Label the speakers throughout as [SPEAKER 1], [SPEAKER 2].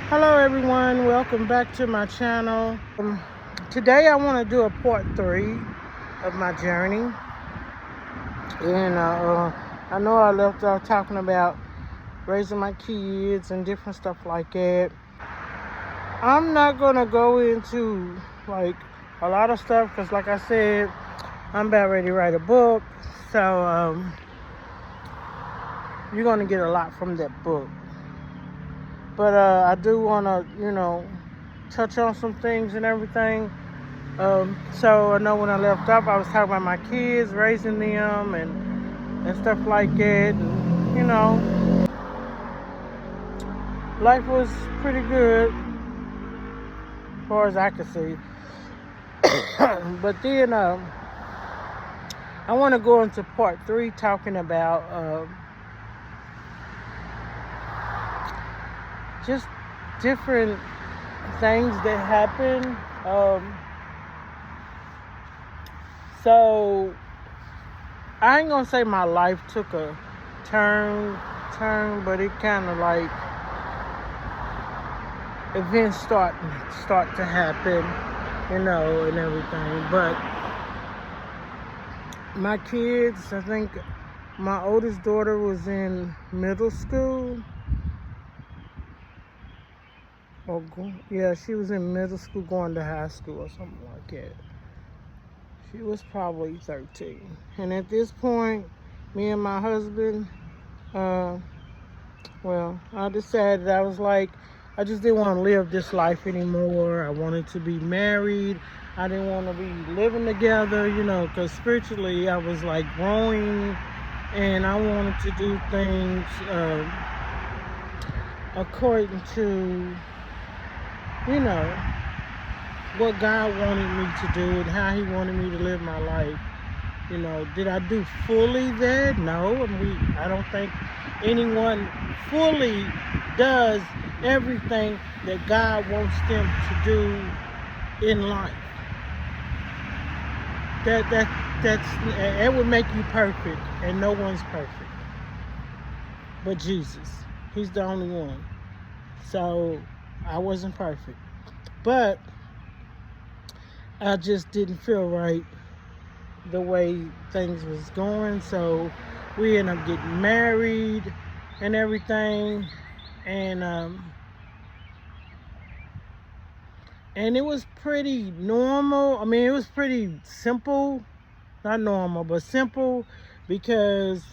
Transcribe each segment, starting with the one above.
[SPEAKER 1] Hello everyone, welcome back to my channel. Today I want to do a part 3 of my journey. And I know I left off talking about raising my kids and different stuff like that. I'm not going to go into like a lot of stuff because like I said, I'm about ready to write a book. So you're going to get a lot from that book. But I do want to, touch on some things and everything. So I know when I left off, I was talking about my kids, raising them and stuff like that. And, life was pretty good as far as I could see. But then I want to go into part 3 talking about just different things that happen. So I ain't gonna say my life took a turn, but it kind of like events start to happen, and everything. But my kids, I think my oldest daughter was in middle school. She was in middle school going to high school or something like that. She was probably 13. And at this point, me and my husband, I decided I was like, I just didn't want to live this life anymore. I wanted to be married. I didn't want to be living together, because spiritually I was like growing and I wanted to do things according to, what God wanted me to do and how He wanted me to live my life. Did I do fully that? No. I don't think anyone fully does everything that God wants them to do in life. That would make you perfect, and no one's perfect but Jesus. He's the only one. So I wasn't perfect, but I just didn't feel right the way things was going. So we ended up getting married and everything, and it was pretty normal. I mean, it was pretty simple, not normal, but simple, because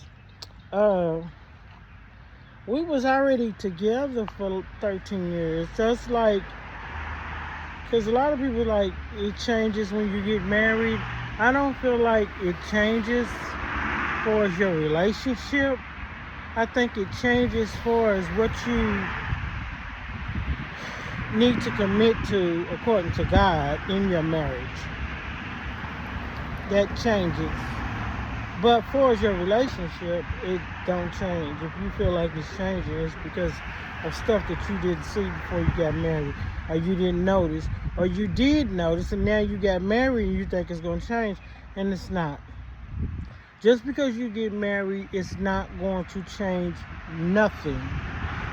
[SPEAKER 1] we was already together for 13 years. So it's like, because a lot of people like it changes when you get married. I don't feel like it changes as far as your relationship. I think it changes as far as what you need to commit to according to God in your marriage. That changes. But as far as your relationship, it don't change. If you feel like it's changing, it's because of stuff that you didn't see before you got married, or you didn't notice, or you did notice and now you got married and you think it's going to change, and it's not. Just because you get married, it's not going to change nothing.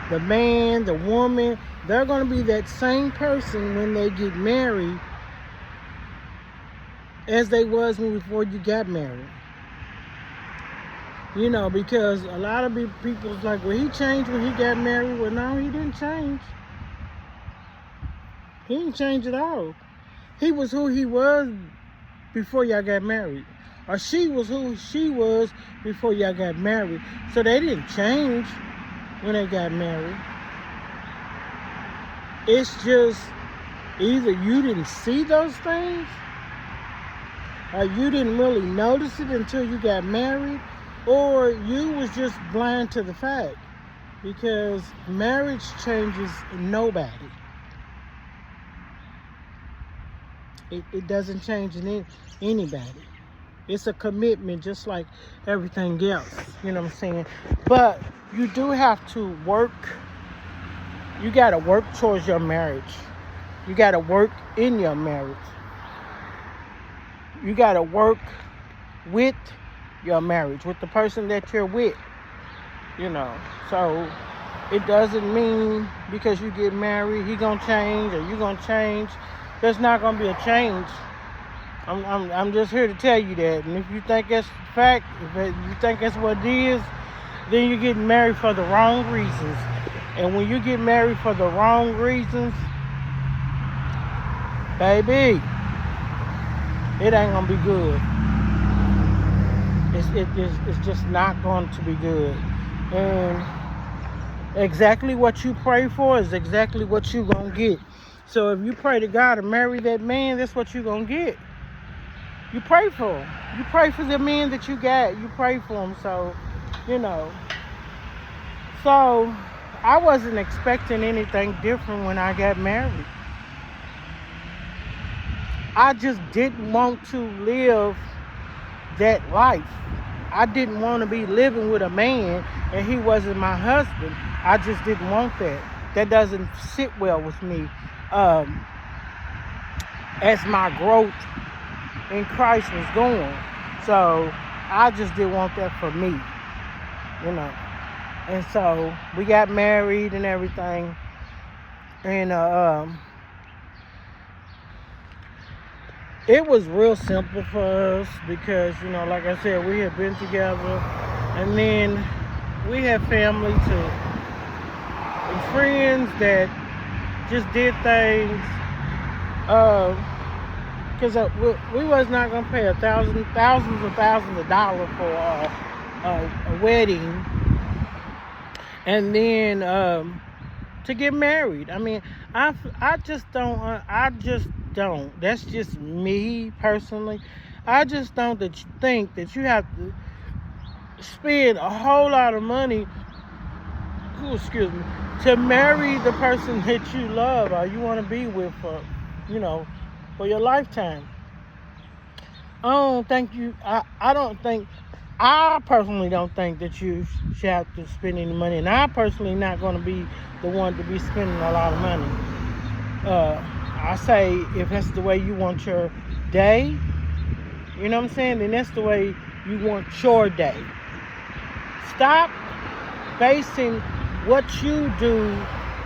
[SPEAKER 1] The man, the woman, they're going to be that same person when they get married as they was before you got married. Because a lot of people's like, well, he changed when he got married. Well, no, he didn't change. He didn't change at all. He was who he was before y'all got married. Or she was who she was before y'all got married. So they didn't change when they got married. It's just either you didn't see those things, or you didn't really notice it until you got married, or you was just blind to the fact, because marriage changes nobody. It doesn't change anybody. It's a commitment just like everything else, you know what I'm saying? But you do have to work. You got to work towards your marriage. You got to work in your marriage. You got to work with your marriage, with the person that you're with, you know. So it doesn't mean because you get married, he gonna change or you gonna change. There's not gonna be a change. I'm just here to tell you that. And if you think that's the fact, if you think that's what it is, then you're getting married for the wrong reasons. And when you get married for the wrong reasons, baby, it ain't gonna be good. It's just not going to be good. And exactly what you pray for is exactly what you gonna get. So if you pray to God to marry that man, that's what you gonna get. You pray for him. You pray for the man that you got. You pray for him. So, you know. So I wasn't expecting anything different when I got married. I just didn't want to live that life. I didn't want to be living with a man and he wasn't my husband. I just didn't want that. That doesn't sit well with me. As my growth in Christ was going. So I just didn't want that for me, you know. And so we got married and everything. And it was real simple for us because, you know, like I said, we had been together, and then we had family too, and friends that just did things, because we was not gonna pay thousands of dollars for a wedding, and then to get married. I mean, I just don't. That's just me personally. I just don't think that you have to spend a whole lot of money, to marry the person that you love or you want to be with for, you know, for your lifetime. I personally don't think that you should have to spend any money, and I personally not going to be the one to be spending a lot of money. I say if that's the way you want your day, you know what I'm saying, then that's the way you want your day. Stop basing what you do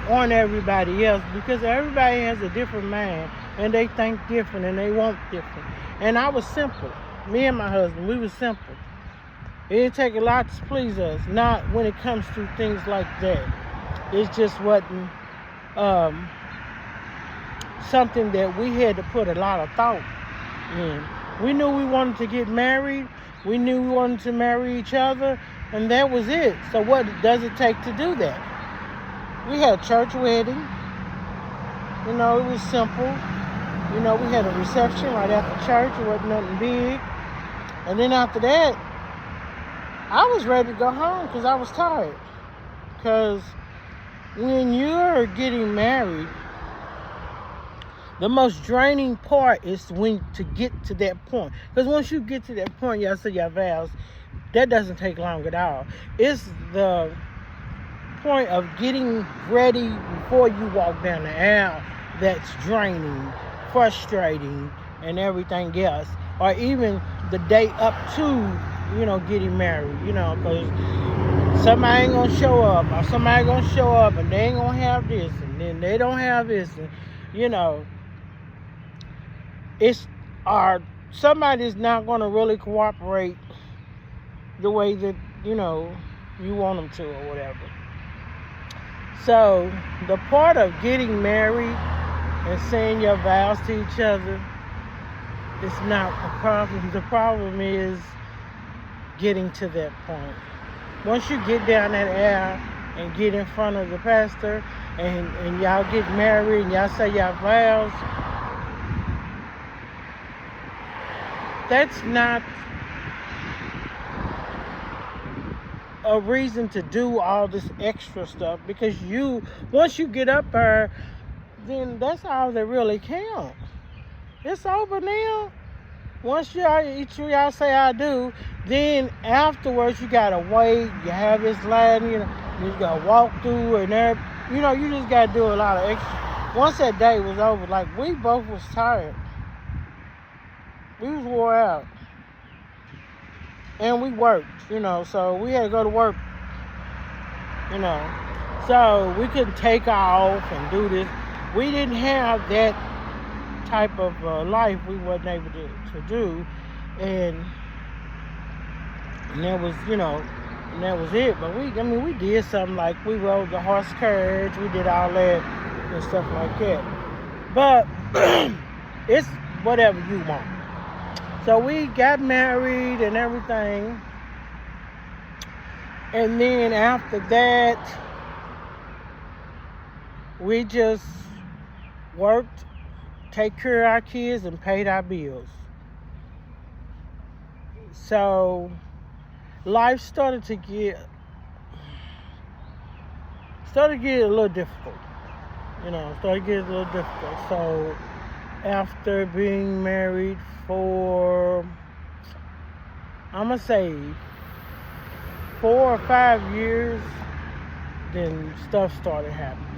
[SPEAKER 1] on everybody else, because everybody has a different mind and they think different and they want different. And I was simple. Me and my husband, we was simple. It didn't take a lot to please us, not when it comes to things like that. It just wasn't something that we had to put a lot of thought in. We knew we wanted to get married. We knew we wanted to marry each other, and that was it. So what does it take to do that? We had a church wedding. You know, it was simple. You know, we had a reception right after church. It wasn't nothing big. And then after that, I was ready to go home because I was tired. Because when you're getting married, the most draining part is when to get to that point. Because once you get to that point, y'all say your vows, that doesn't take long at all. It's the point of getting ready before you walk down the aisle that's draining, frustrating, and everything else. Or even the day up to, you know, getting married, you know, because somebody ain't gonna show up, or somebody gonna show up and they ain't gonna have this, and then they don't have this, and, you know, somebody's not gonna really cooperate the way that, you know, you want them to or whatever. So the part of getting married and saying your vows to each other is not a problem. The problem is getting to that point. Once you get down that aisle and get in front of the pastor and y'all get married and y'all say y'all vows, that's not a reason to do all this extra stuff, because once you get up there, then that's all that really counts. It's over now. Once each of y'all say I do, then afterwards you gotta wait. You have this line, you know, you gotta walk through, and there, you know, you just gotta do a lot of extra. Once that day was over, like, we both was tired. We was wore out. and we worked, so we had to go to work, you know. So we couldn't take off and do this. We didn't have that type of life we wasn't able to do. And that was, and that was it. But we did something like we rode the horse carriage, we did all that and stuff like that. But it's whatever you want. So we got married and everything. And then after that, we just worked, take care of our kids, and paid our bills. So life started to get a little difficult. So after being married for, I'm going to say 4 or 5 years, then stuff started happening.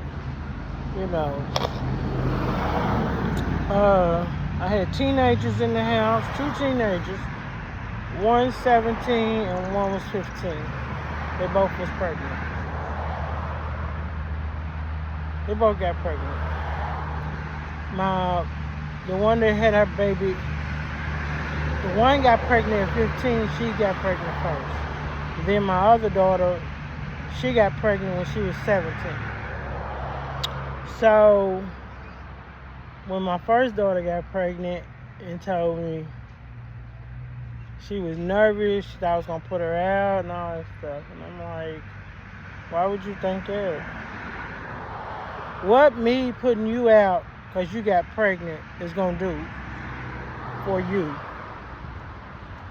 [SPEAKER 1] I had teenagers in the house, 2 teenagers, one 17 and one was 15. They both was pregnant. They both got pregnant. The one that had her baby, the one got pregnant at 15, she got pregnant first. Then my other daughter, she got pregnant when she was 17. So when my first daughter got pregnant and told me she was nervous, she thought I was going to put her out and all that stuff. And I'm like, why would you think that? What me putting you out because you got pregnant is going to do for you?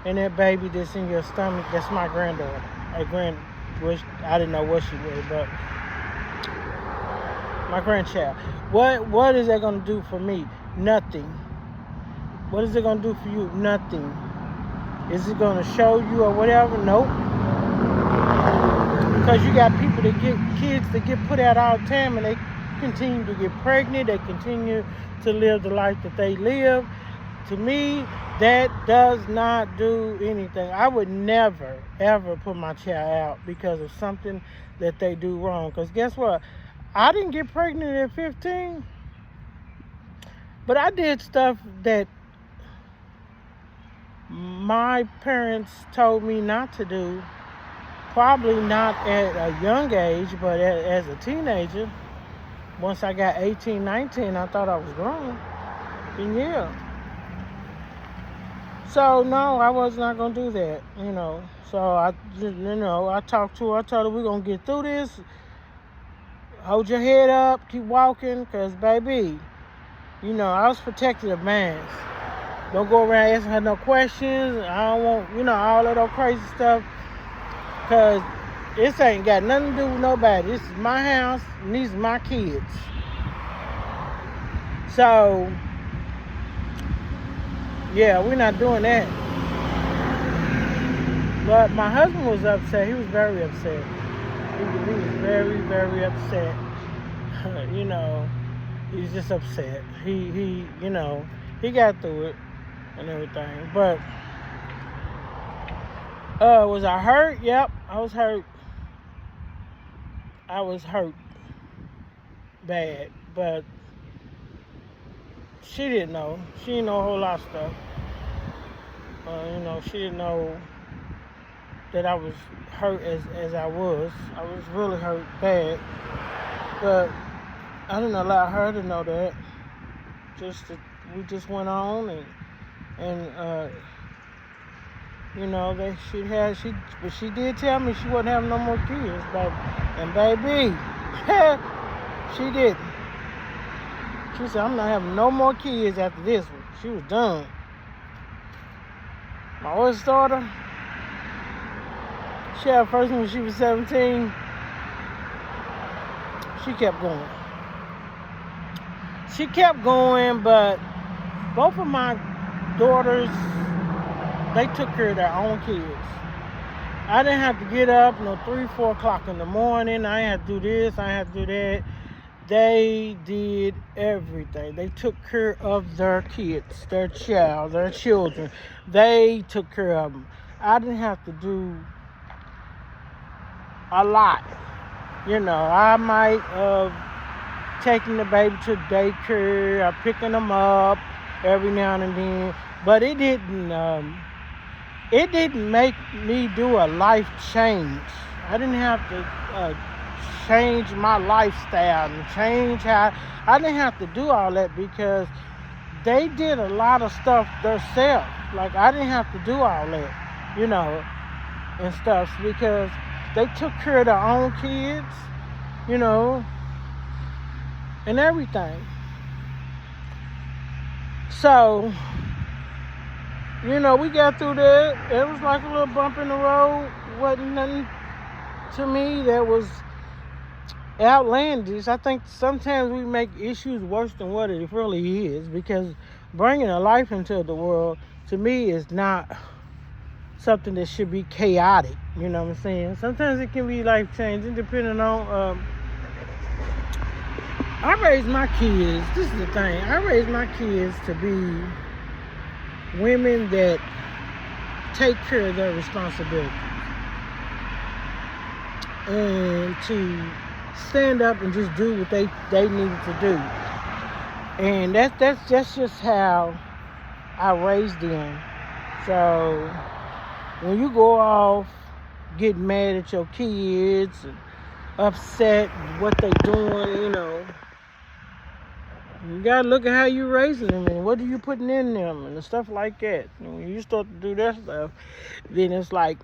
[SPEAKER 1] And that baby that's in your stomach, that's my granddaughter. I didn't know what she was, but my grandchild. What is that going to do for me? Nothing. What is it going to do for you? Nothing. Is it going to show you or whatever? Nope. Because you got people that get kids that get put out all the time and they continue to get pregnant. They continue to live the life that they live. To me, that does not do anything. I would never, ever put my child out because of something that they do wrong. Because guess what? I didn't get pregnant at 15, but I did stuff that my parents told me not to do. Probably not at a young age, but as a teenager. Once I got 18, 19, I thought I was grown. And yeah. So no, I was not going to do that, So I talked to her. I told her we're going to get through this. Hold your head up, keep walking, because, baby, I was protected of mine. Don't go around asking her no questions. I don't want, all of that crazy stuff, because this ain't got nothing to do with nobody. This is my house, and these are my kids. So, yeah, we're not doing that. But my husband was upset. He was very upset. He was very, very upset. He was just upset. He got through it and everything. But was I hurt? Yep, I was hurt. I was hurt bad, but she didn't know. She didn't know a whole lot of stuff. She didn't know that I was hurt as I was. I was really hurt bad, but I didn't allow her to know that. We just went on and but she did tell me she wasn't having no more kids, and baby, she didn't. She said, I'm not having no more kids after this one. She was done. My oldest daughter, she had her first one when she was 17. She kept going, but both of my daughters, they took care of their own kids. I didn't have to get up 3, 4 o'clock in the morning. I didn't have to do this, I didn't have to do that. They did everything. They took care of their kids, their children. They took care of them. I didn't have to do a lot. I might taking the baby to daycare or picking them up every now and then, but it didn't make me do a life change. I didn't have to change my lifestyle and change how. I didn't have to do all that because they did a lot of stuff themselves. Like I didn't have to do all that, and stuff because they took care of their own kids, you know, and everything. So, we got through there. It was like a little bump in the road. Wasn't nothing to me that was outlandish. I think sometimes we make issues worse than what it really is because bringing a life into the world, to me, is not something that should be chaotic. You know what I'm saying? Sometimes it can be life changing depending on. I raised my kids. This is the thing. I raised my kids to be women that take care of their responsibilities and to stand up and just do what they needed to do. And that's just how I raised them. So when you go off, get mad at your kids and upset with what they doing, you gotta look at how you raising them and what are you putting in them and stuff like that. And when you start to do that stuff, then it's like,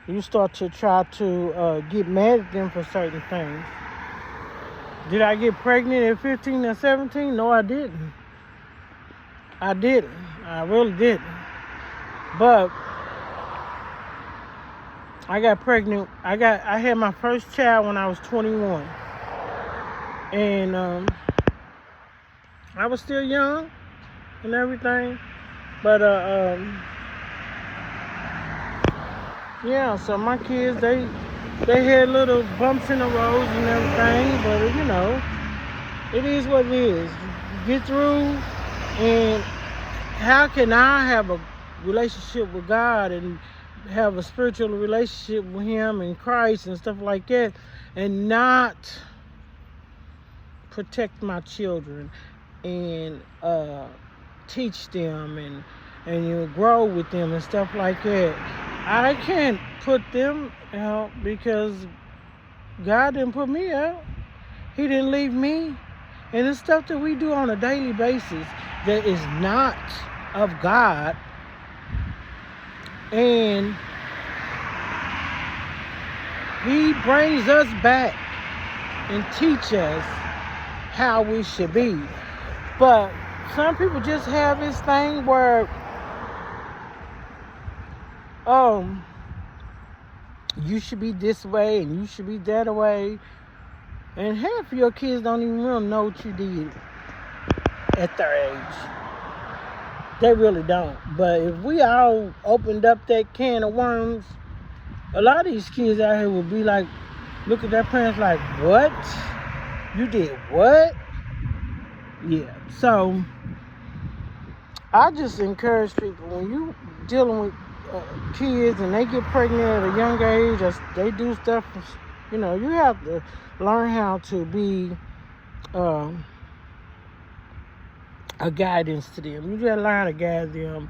[SPEAKER 1] you start to try to get mad at them for certain things. Did I get pregnant at 15 or 17? No, I didn't. I really didn't. But I got pregnant. I had my first child when I was 21. And I was still young and everything. But yeah, so my kids, they had little bumps in the roads and everything, but it is what it is. You get through, and how can I have a relationship with God and have a spiritual relationship with Him and Christ and stuff like that and not protect my children and teach them and grow with them and stuff like that? I can't put them out because God didn't put me out. He didn't leave me. And it's stuff that we do on a daily basis that is not of God. And He brings us back and teach us how we should be. But some people just have this thing where you should be this way and you should be that way. And half of your kids don't even really know what you did at their age. They really don't. But if we all opened up that can of worms, a lot of these kids out here would be like, look at their parents like, what? You did what? Yeah. So I just encourage people, when you dealing with kids and they get pregnant at a young age, or they do stuff, you have to learn how to be a guidance to them. You gotta learn how to guide them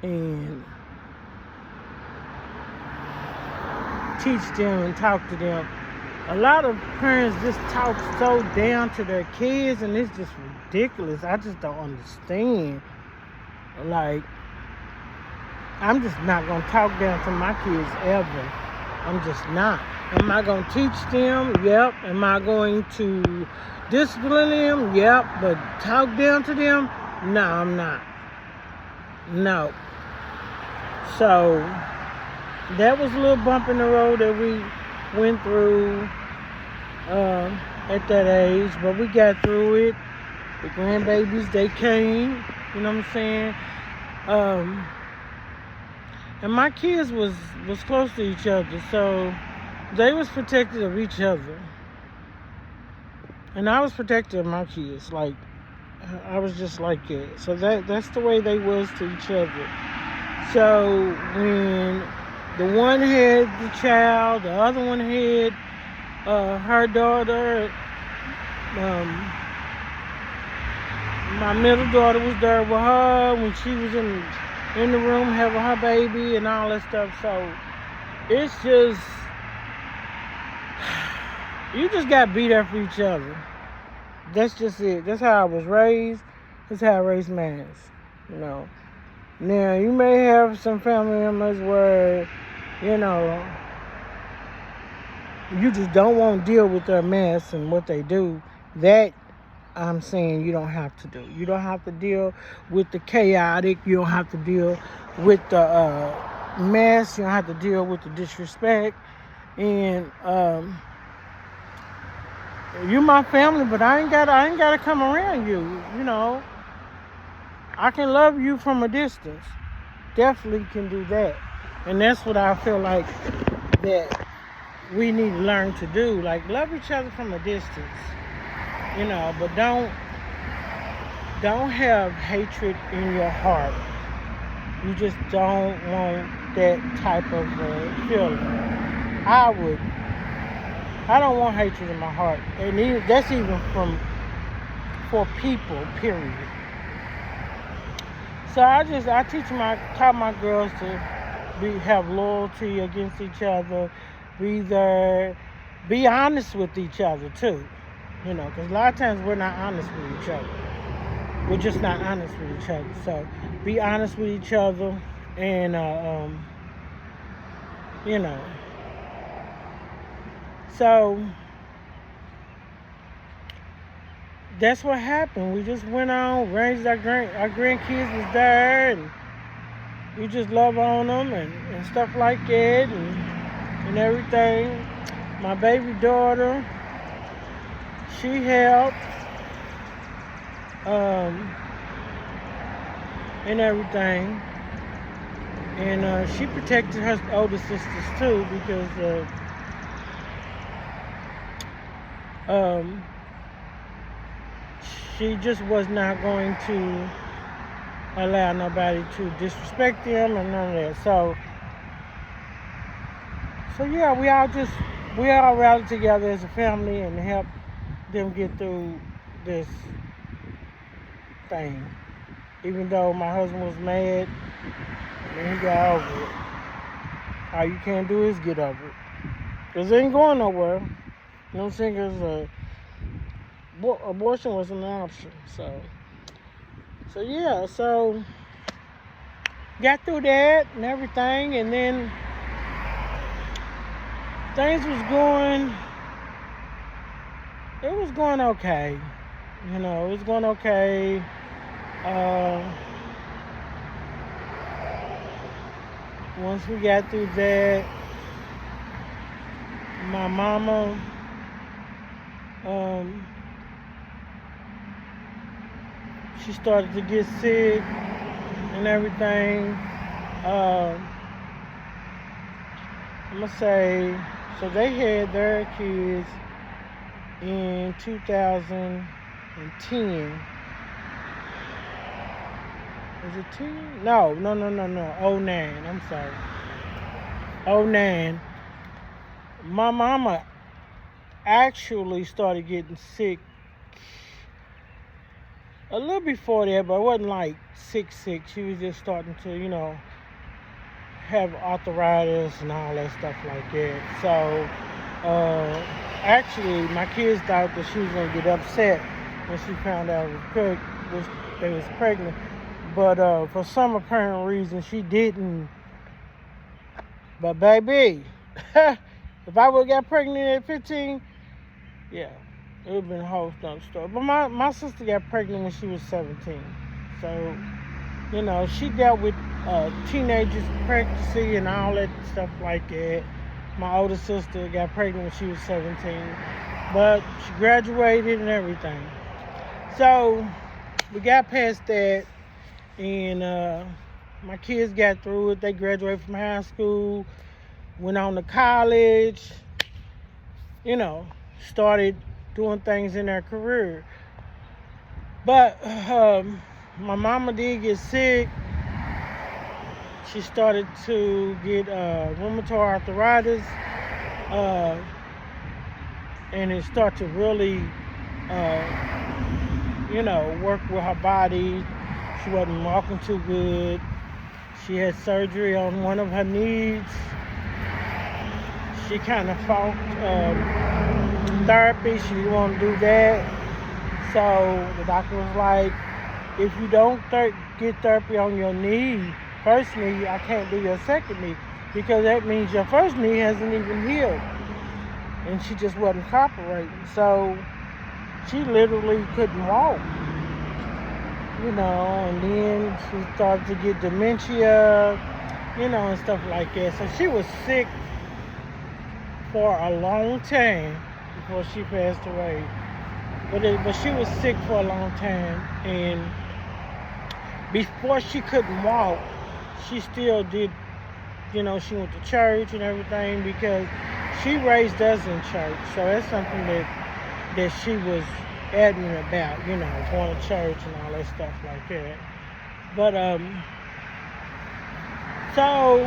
[SPEAKER 1] and teach them and talk to them. A lot of parents just talk so down to their kids, and it's just ridiculous. I just don't understand. Like, I'm just not going to talk down to my kids ever. I'm just not. Am I going to teach them? Yep. Am I going to discipline them? Yep. But talk down to them? No, I'm not. No. So that was a little bump in the road that we went through at that age, but we got through it. The grandbabies, they came, you know what I'm saying? And my kids was close to each other, so they was protective of each other. And I was protective of my kids. Like, I was just like it. So that's the way they was to each other. So when the one had the child, the other one had her daughter. Um, my middle daughter was there with her when she was in the room having her baby and all that stuff. So it's just, you just got to be there for each other. That's just it. That's how I was raised. That's how I raised mine. You know. Now you may have some family members where, you know, you just don't want to deal with their mess and what they do. That I'm saying you don't have to do. You don't have to deal with the chaotic. You don't have to deal with the mess. You don't have to deal with the disrespect. And you my family, but I ain't gotta come around you. You know, I can love you from a distance. Definitely can do that. And that's what I feel like that we need to learn to do. Like, love each other from a distance. You know, but don't have hatred in your heart. You just don't want that type of feeling. I don't want hatred in my heart, and that's even for people. Period. So I taught my girls to have loyalty against each other, be there, be honest with each other too. You know, because a lot of times we're not honest with each other. We're just not honest with each other. So be honest with each other, and you know. So that's what happened. We just went on, raised our grandkids was there, and we just love on them and stuff like that, and everything. My baby daughter, she helped, and everything. And she protected her older sisters too, because she just was not going to allow nobody to disrespect them and none of that. So yeah, we all rallied together as a family and helped them get through this thing. Even though my husband was mad, and he got over it. All you can do is get over it. Because it ain't going nowhere. You know what I'm saying? Because abortion wasn't an option. So yeah, so got through that and everything, and then things was going okay. You know, it was going okay. Once we got through that, my mama, she started to get sick and everything. I'm gonna say, so they had their kids in 2010. Was it 10? No. 09. I'm sorry. 09. My mama actually started getting sick a little before that, but it wasn't like sick. She was just starting to, you know, have arthritis and all that stuff like that. So, actually, my kids thought that she was going to get upset when she found out they was pregnant. But for some apparent reason, she didn't. But baby, if I would have got pregnant at 15, yeah, it would have been a whole nother story. But my sister got pregnant when she was 17. So, you know, she dealt with teenagers, pregnancy, and all that stuff like that. My older sister got pregnant when she was 17. But she graduated and everything. So, we got past that. And my kids got through it. They graduated from high school, went on to college, you know, started doing things in their career. But my mama did get sick. She started to get rheumatoid arthritis, uh, and it started to really, work with her body. She wasn't walking too good. She had surgery on one of her knees. She kind of fought therapy. She didn't want to do that. So the doctor was like, if you don't get therapy on your knee, first knee, I can't do your second knee because that means your first knee hasn't even healed. And she just wasn't cooperating. So she literally couldn't walk, and then she started to get dementia, and stuff like that. So she was sick for a long time before she passed away. But she was sick for a long time, and before she couldn't walk, she still did, she went to church and everything because she raised us in church. So that's something that she was adamant about, going to church and all that stuff like that. But so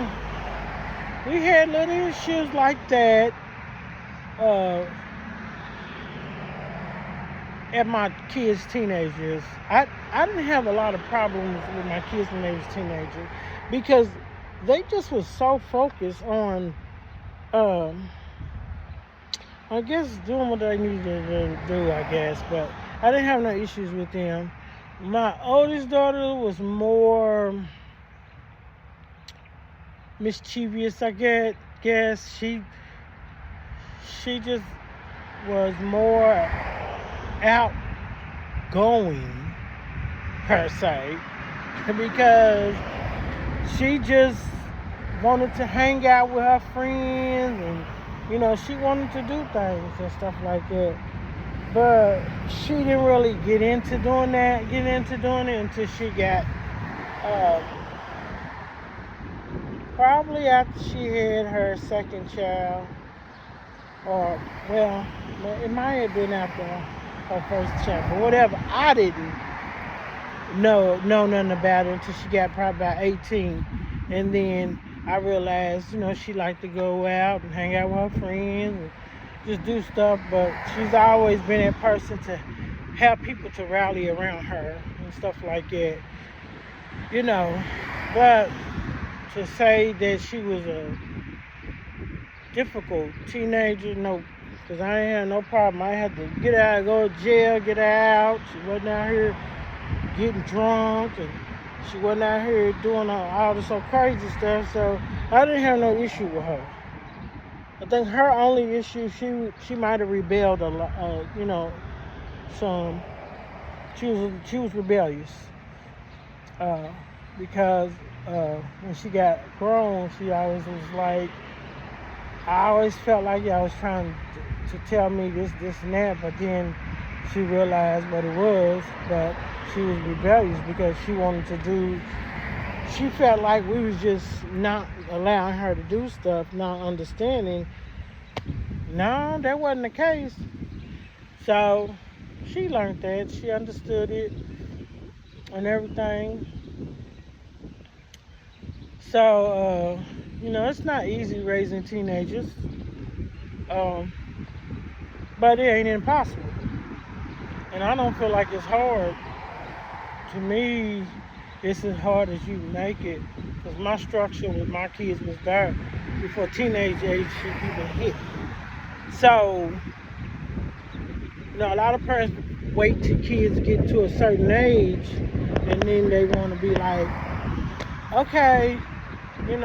[SPEAKER 1] we had little issues like that at my kids' teenagers. I didn't have a lot of problems with my kids when they was teenagers because they just was so focused on I guess doing what they needed to do, I guess, but I didn't have no issues with them. My oldest daughter was more mischievous, I guess. She just was more outgoing, per se, because she just wanted to hang out with her friends and she wanted to do things and stuff like that. But she didn't really get into doing it until she got, probably after she had her second child. Or, well, it might have been after her first child. But whatever, I didn't know nothing about it until she got probably about 18. And then I realized, she liked to go out and hang out with her friends and just do stuff, but she's always been that person to have people to rally around her and stuff like that, But to say that she was a difficult teenager, no, because I ain't had no problem. I had to get out, go to jail, get her out. She wasn't out here getting drunk, and she wasn't out here doing all this so crazy stuff, so I didn't have no issue with her. I think her only issue, she might have rebelled a lot, some. She was rebellious because when she got grown, she always was like, I always felt like y'all was trying to tell me this and that, but then she realized what it was, but she was rebellious because she felt like we was just not allowing her to do stuff, not understanding. No, that wasn't the case. So she learned that, she understood it and everything. So, it's not easy raising teenagers, but it ain't impossible. And I don't feel like it's hard. To me, it's as hard as you make it, because my structure with my kids was there before teenage age should even hit. So, a lot of parents wait till kids get to a certain age, and then they want to be like, okay, you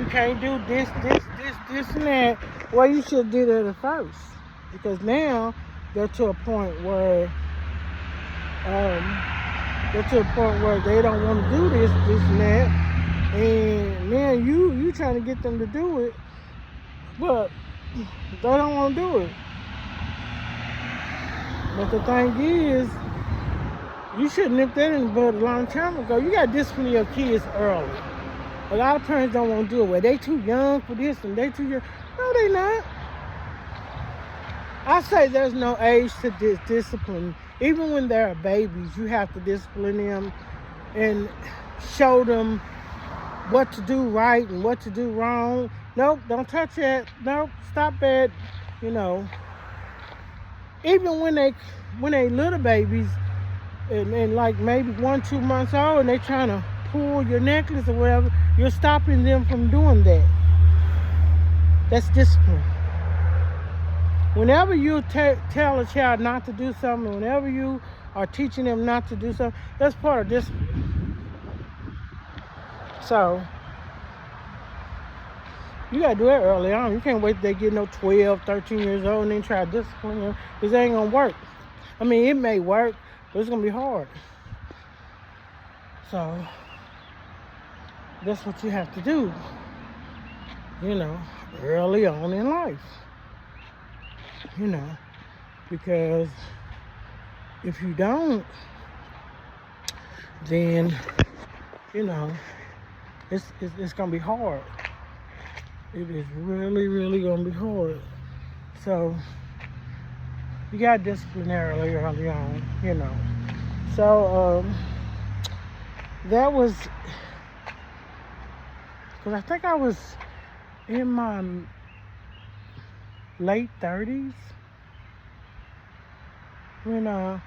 [SPEAKER 1] can't do this, and that. Well, you should do that at first, because now they're to a point where they don't want to do this and that, and man, you trying to get them to do it, but they don't want to do it. But the thing is, you should nip that in the bud a long time ago. You got to discipline your kids early. A lot of parents don't want to do it. Well, they too young for this and they too young. No, they not. I say there's no age to discipline Even when they're babies, you have to discipline them and show them what to do right and what to do wrong. Nope, don't touch it. Nope, stop it. You know, even when they little babies and like maybe 1-2 months old and they trying to pull your necklace or whatever, you're stopping them from doing that. That's discipline. Whenever you tell a child not to do something, whenever you are teaching them not to do something, that's part of discipline. So you gotta do it early on. You can't wait till they get 12, 13 years old and then try to discipline them, because it ain't gonna work. I mean, it may work, but it's gonna be hard. So that's what you have to do, early on in life. Because if you don't, then it's gonna be hard. It is really, really gonna be hard. So you got discipline early on, So that was, because I think I was in my late 30s when my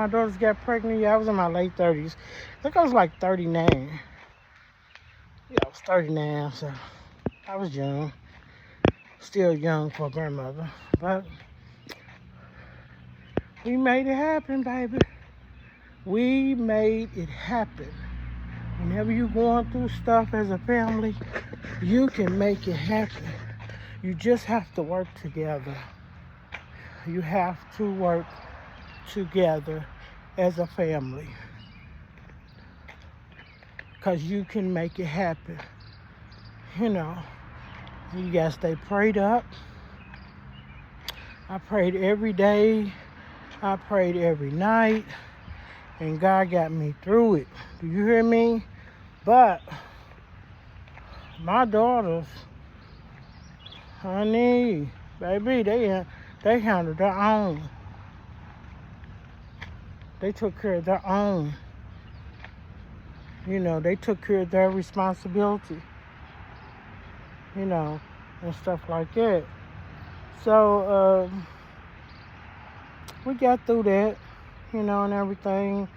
[SPEAKER 1] daughters got pregnant. Yeah, I was in my late 30s. I think I was like 39. Yeah, I was 39, so I was young. Still young for a grandmother. But we made it happen, baby. We made it happen. Whenever you're going through stuff as a family, you can make it happen. You just have to work together. You have to work together as a family, because you can make it happen. You gotta stay prayed up. I prayed every day. I prayed every night. And God got me through it. Do you hear me? But my daughters, honey, baby, they handled their own. They took care of their own. They took care of their responsibility. And stuff like that. So we got through that, and everything.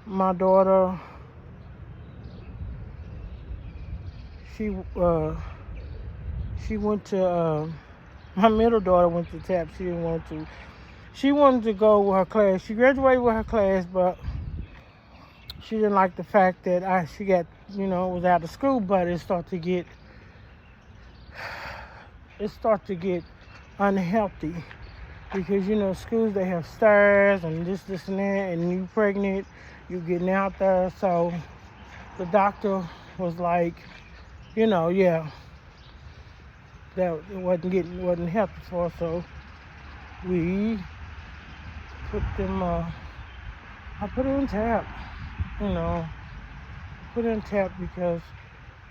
[SPEAKER 1] My daughter, she went to, my middle daughter went to TAP. She didn't want to. She wanted to go with her class. She graduated with her class, but she didn't like the fact that she got, was out of school, but it started to get unhealthy. Because, schools, they have stairs and this and that, and you pregnant, you getting out there. So the doctor was like, yeah, that it wasn't healthy for her. So we put them, I put her in TAP, put her in TAP because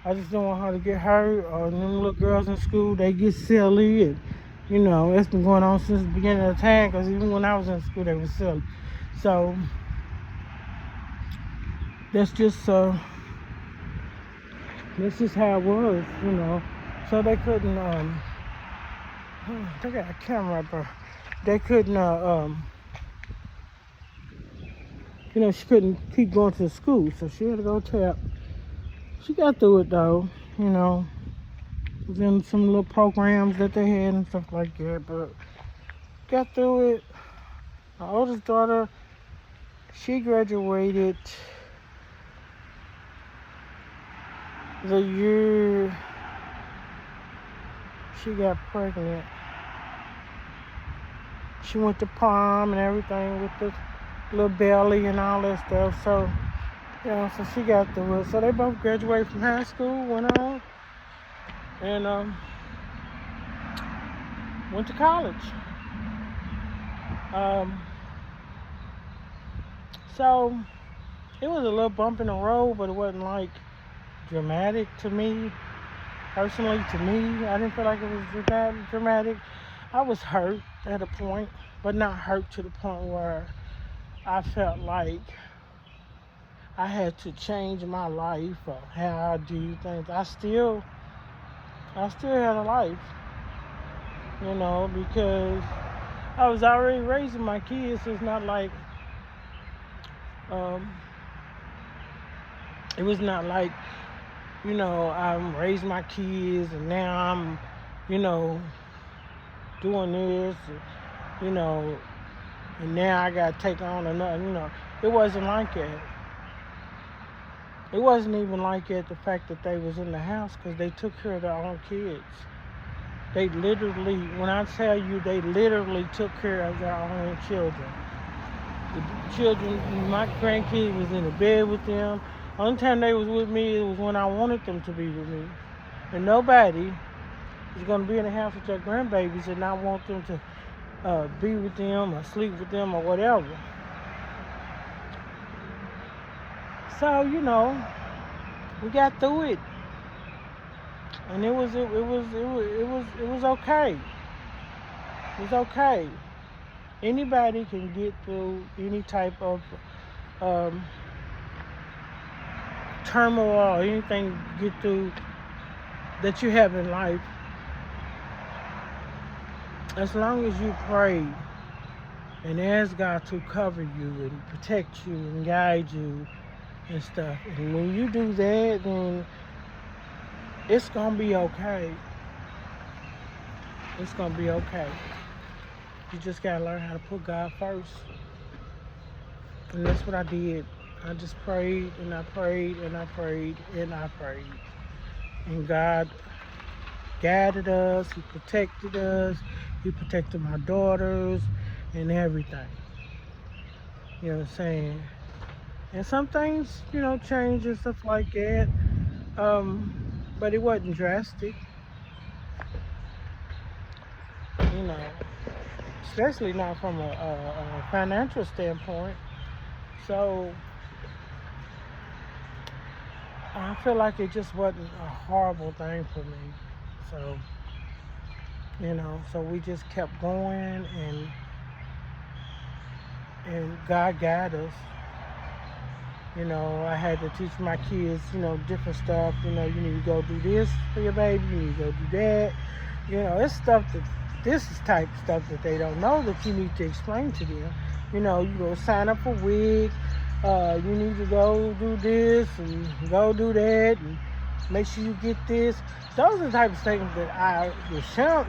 [SPEAKER 1] I just don't want her to get hurt, or them little girls in school, they get silly, and it's been going on since the beginning of the time, because even when I was in school, they were silly. So that's just how it was, So they couldn't, they got a camera up there. They couldn't, she couldn't keep going to school, so she had to go TAP. She got through it though, within some little programs that they had and stuff like that, but got through it. My oldest daughter, she graduated the year she got pregnant. She went to prom and everything with the little belly and all that stuff. So, so she got through it. So they both graduated from high school, went on, and went to college. So it was a little bump in the road, but it wasn't like dramatic to me. Personally, to me, I didn't feel like it was that dramatic. I was hurt at a point, but not hurt to the point where I felt like I had to change my life or how I do things. I still had a life, because I was already raising my kids. It's not like, it was not like, I'm raising my kids and now I'm, doing this, and now I got to take on another, It wasn't like that. It wasn't even like that, the fact that they was in the house, because they took care of their own kids. They literally, when I tell you, they literally took care of their own children. The children, my grandkids was in the bed with them. Only time they was with me, it was when I wanted them to be with me. And nobody is going to be in the house with their grandbabies and not want them to be with them or sleep with them or whatever. So, we got through it. And it was okay. It was okay. Anybody can get through any type of turmoil or anything get through that you have in life, as long as you pray and ask God to cover you and protect you and guide you and stuff. And when you do that, then it's gonna be okay. It's gonna be okay. You just gotta learn how to put God first. And that's what I did. I just prayed and I prayed and I prayed and I prayed. And God guided us, He protected us, He protected my daughters and everything. You know what I'm saying? And some things, change and stuff like that. But it wasn't drastic. Especially not from a financial standpoint. So I feel like it just wasn't a horrible thing for me. So, so we just kept going and God guided us. I had to teach my kids, different stuff. You need to go do this for your baby. You need to go do that. It's stuff this is type of stuff that they don't know that you need to explain to them. You go sign up for WIC. You need to go do this and go do that and make sure you get this. Those are the type of things that I was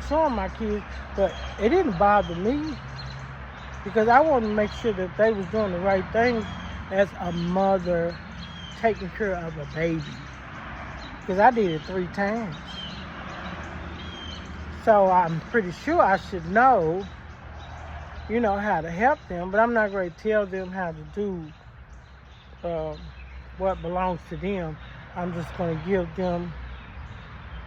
[SPEAKER 1] showing my kids, but it didn't bother me because I wanted to make sure that they was doing the right thing as a mother taking care of a baby. Because I did it 3 times. So I'm pretty sure I should know, how to help them, but I'm not going to tell them how to do what belongs to them. I'm just going to give them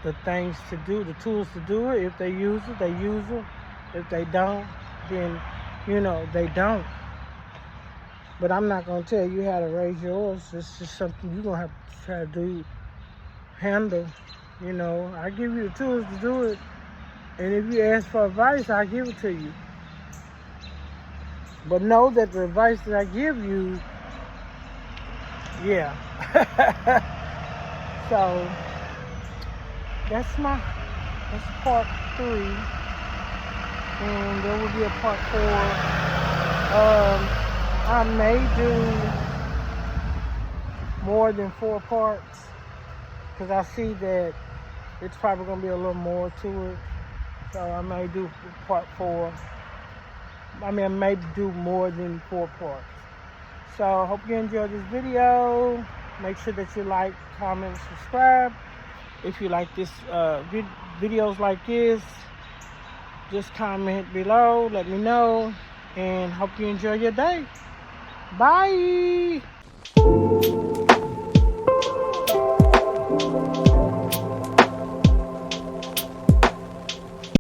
[SPEAKER 1] the things to do, the tools to do it. If they use it, they use it. If they don't, then, they don't. But I'm not going to tell you how to raise yours. It's just something you're going to have to try to handle. I give you the tools to do it. And if you ask for advice, I'll give it to you. But know that the advice that I give you, yeah. So, that's part 3. And there will be a part 4. I may do more than 4 parts. Because I see that it's probably going to be a little more to it. So I may do part 4. I may do more than 4 parts. So I hope you enjoyed this video. Make sure that you like, comment, subscribe. If you like this videos like this, just comment below. Let me know. And hope you enjoy your day. Bye.